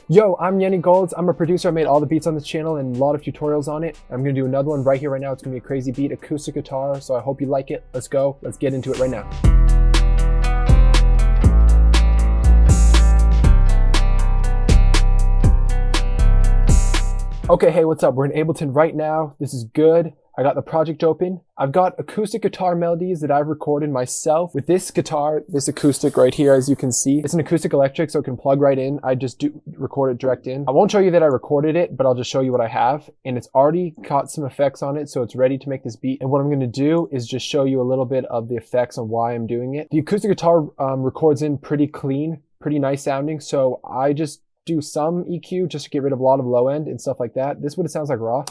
Yo, I'm Yunny Goldz. I'm a producer. I made all the beats on this channel and a lot of tutorials on it. I'm gonna do another one right here, right now. It's gonna be a crazy beat, acoustic guitar. So I hope you like it. Let's go. Let's get into it right now. Okay, hey, what's up? We're in Ableton right now. This is good. I got the project open. I've got acoustic guitar melodies that I've recorded myself with this guitar, this acoustic right here, as you can see. It's an acoustic electric, so it can plug right in. I just record it direct in. I won't show you that I recorded it, but I'll just show you what I have. And it's already got some effects on it, so it's ready to make this beat. And what I'm gonna do is just show you a little bit of the effects on why I'm doing it. The acoustic guitar records in pretty clean, pretty nice sounding, so I just do some EQ just to get rid of a lot of low end and stuff like that. This is what it sounds like raw.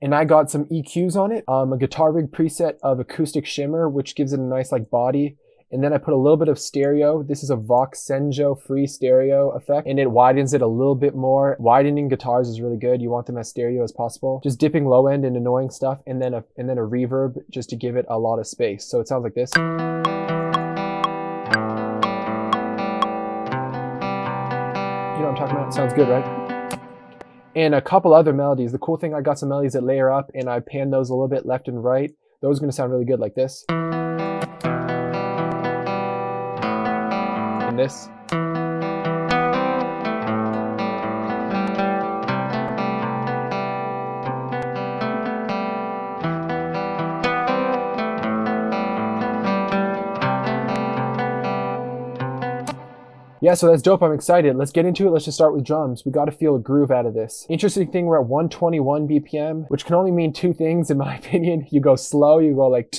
And I got some EQs on it, a guitar rig preset of acoustic shimmer, which gives it a nice like body. And then I put a little bit of stereo. This is a Vox Senjo free stereo effect, and it widens it a little bit more. Widening guitars is really good. You want them as stereo as possible. Just dipping low end and annoying stuff, and then a reverb just to give it a lot of space. So it sounds like this. You know what I'm talking about? Sounds good, right? And a couple other melodies. The cool thing, I got some melodies that layer up and I pan those a little bit left and right. Those are gonna sound really good like this. And this. Yeah, so that's dope. I'm excited. Let's get into it. Let's just start with drums. We got to feel a groove out of this. Interesting thing, we're at 121 BPM, which can only mean two things in my opinion. You go slow, you go like,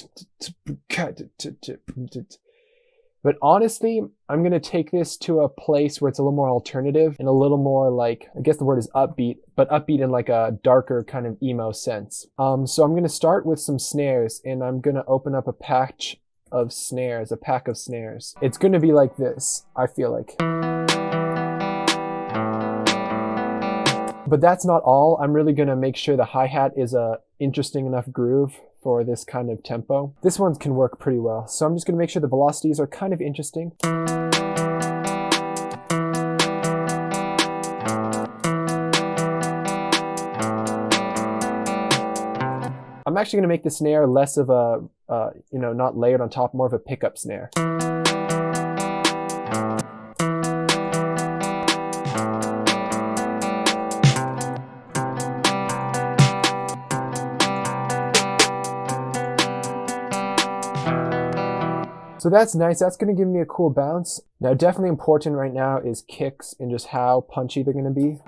but honestly, I'm going to take this to a place where it's a little more alternative and a little more like, I guess the word is upbeat, but upbeat in like a darker kind of emo sense. So I'm going to start with some snares, and I'm going to open up a pack of snares. It's going to be like this, I feel like. But that's not all. I'm really going to make sure the hi-hat is a interesting enough groove for this kind of tempo. This one can work pretty well. So I'm just going to make sure the velocities are kind of interesting. I'm actually going to make the snare less of a, not layered on top, more of a pickup snare. So that's nice. That's going to give me a cool bounce. Now, definitely important right now is kicks and just how punchy they're going to be.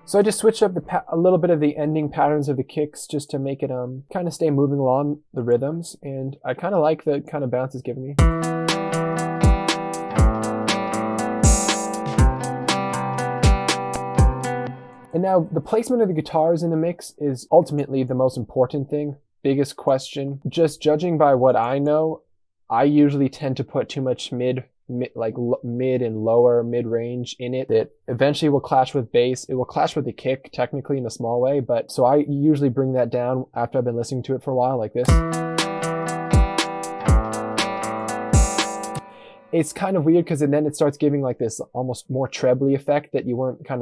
So I just switched up a little bit of the ending patterns of the kicks just to make it kind of stay moving along the rhythms, and I kind of like the kind of bounce it's giving me. And now the placement of the guitars in the mix is ultimately the most important thing, biggest question. Just judging by what I know, I usually tend to put too much mid and lower mid-range in it that eventually will clash with bass. It will clash with the kick technically in a small way, but so I usually bring that down after I've been listening to it for a while like this. It's kind of weird because then it starts giving like this almost more trebly effect that you weren't kind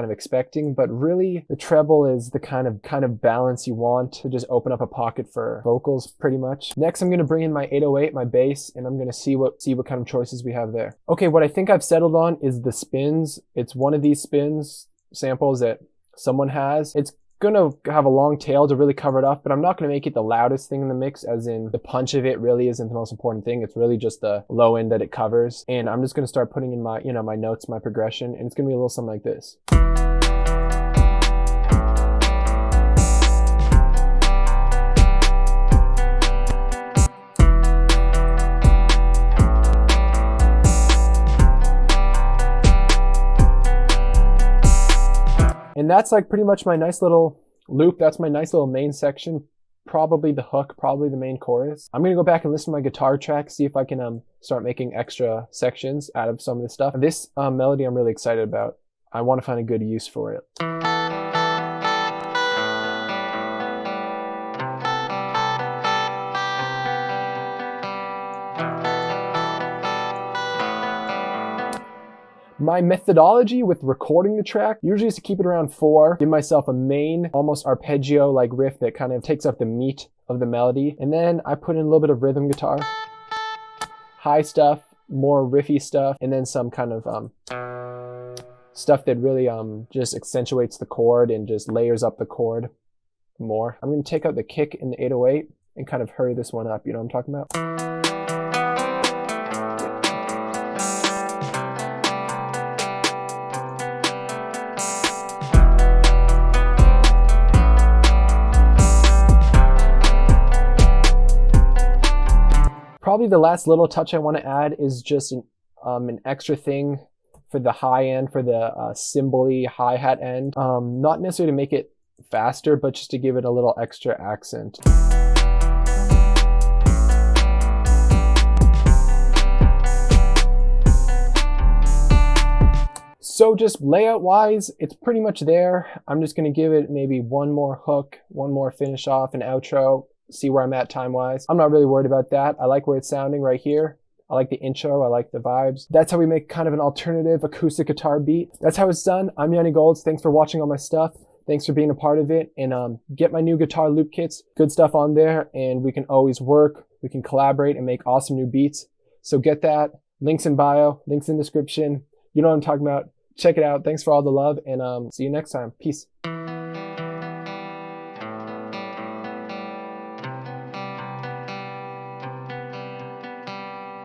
of expecting, but really the treble is the kind of balance you want to just open up a pocket for vocals pretty much. Next, I'm going to bring in my 808, my bass, and I'm going to see what kind of choices we have there. Okay, what I think I've settled on is the spins. It's one of these spins samples that someone has. It's gonna have a long tail to really cover it up, but I'm not gonna make it the loudest thing in the mix, as in the punch of it really isn't the most important thing. It's really just the low end that it covers. And I'm just gonna start putting in my, my notes, my progression, and it's gonna be a little something like this. And that's like pretty much my nice little loop. That's my nice little main section. Probably the hook, probably the main chorus. I'm gonna go back and listen to my guitar track, see if I can start making extra sections out of some of this stuff. This melody I'm really excited about. I want to find a good use for it. My methodology with recording the track usually is to keep it around 4, give myself a main, almost arpeggio like riff that kind of takes up the meat of the melody, and then I put in a little bit of rhythm guitar, high stuff, more riffy stuff, and then some kind of stuff that really just accentuates the chord and just layers up the chord more. I'm going to take out the kick in the 808 and kind of hurry this one up, you know what I'm talking about? Probably the last little touch I want to add is just an extra thing for the high end, for the cymbal-y hi-hat end. Not necessarily to make it faster, but just to give it a little extra accent. So just layout-wise, it's pretty much there. I'm just going to give it maybe one more hook, one more finish off, an outro, see where I'm at time-wise. I'm not really worried about that. I like where it's sounding right here. I like the intro, I like the vibes. That's how we make kind of an alternative acoustic guitar beat. That's how it's done. I'm Yunny Goldz. Thanks for watching all my stuff. Thanks for being a part of it. And get my new guitar loop kits. Good stuff on there. And we can always work. We can collaborate and make awesome new beats. So get that. Links in bio. Links in description. You know what I'm talking about. Check it out. Thanks for all the love. And see you next time. Peace.